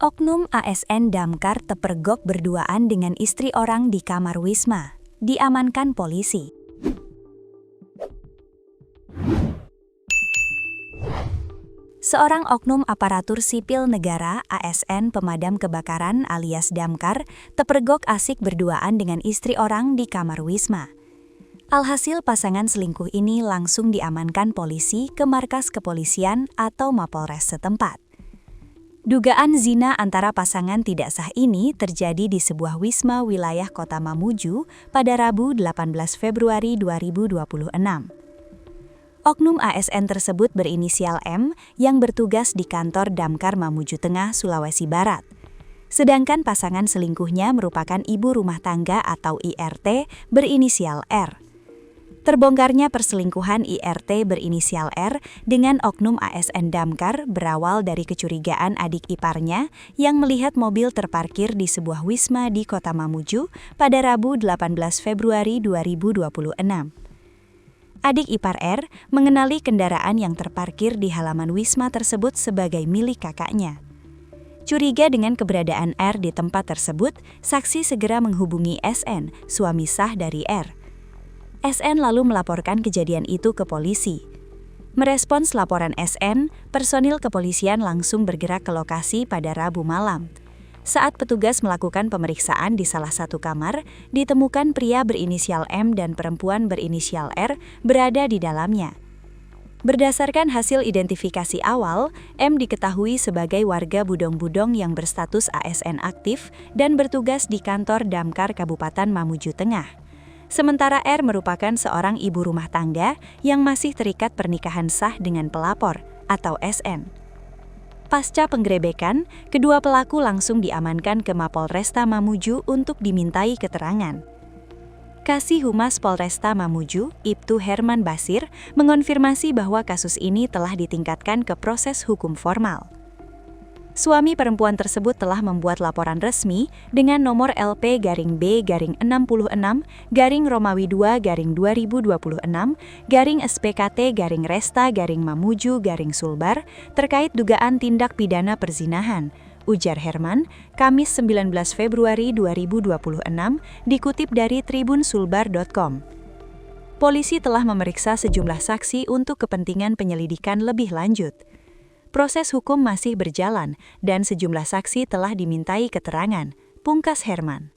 Oknum ASN Damkar terpergok berduaan dengan istri orang di kamar Wisma, diamankan polisi. Seorang oknum aparatur sipil negara ASN pemadam kebakaran alias Damkar terpergok asik berduaan dengan istri orang di kamar Wisma. Alhasil pasangan selingkuh ini langsung diamankan polisi ke markas kepolisian atau Mapolres setempat. Dugaan zina antara pasangan tidak sah ini terjadi di sebuah wisma wilayah Kota Mamuju pada Rabu 18 Februari 2026. Oknum ASN tersebut berinisial M yang bertugas di kantor Damkar Mamuju Tengah, Sulawesi Barat. Sedangkan pasangan selingkuhnya merupakan ibu rumah tangga atau IRT berinisial R. Terbongkarnya perselingkuhan IRT berinisial R dengan oknum ASN Damkar berawal dari kecurigaan adik iparnya yang melihat mobil terparkir di sebuah wisma di Kota Mamuju pada Rabu 18 Februari 2026. Adik ipar R mengenali kendaraan yang terparkir di halaman wisma tersebut sebagai milik kakaknya. Curiga dengan keberadaan R di tempat tersebut, saksi segera menghubungi SN, suami sah dari R. SN lalu melaporkan kejadian itu ke polisi. Merespons laporan SN, personil kepolisian langsung bergerak ke lokasi pada Rabu malam. Saat petugas melakukan pemeriksaan di salah satu kamar, ditemukan pria berinisial M dan perempuan berinisial R berada di dalamnya. Berdasarkan hasil identifikasi awal, M diketahui sebagai warga Budong-Budong yang berstatus ASN aktif dan bertugas di kantor Damkar Kabupaten Mamuju Tengah. Sementara R merupakan seorang ibu rumah tangga yang masih terikat pernikahan sah dengan pelapor atau SN. Pasca penggerebekan, kedua pelaku langsung diamankan ke Mapolresta Mamuju untuk dimintai keterangan. Kasih Humas Polresta Mamuju, Ibtu Herman Basir, mengonfirmasi bahwa kasus ini telah ditingkatkan ke proses hukum formal. Suami perempuan tersebut telah membuat laporan resmi dengan nomor LP-B-66-Romawi 2-2026-SPKT-Resta-Mamuju-Sulbar terkait dugaan tindak pidana perzinahan, ujar Herman, Kamis 19 Februari 2026, dikutip dari tribunsulbar.com. Polisi telah memeriksa sejumlah saksi untuk kepentingan penyelidikan lebih lanjut. Proses hukum masih berjalan dan sejumlah saksi telah dimintai keterangan, pungkas Herman.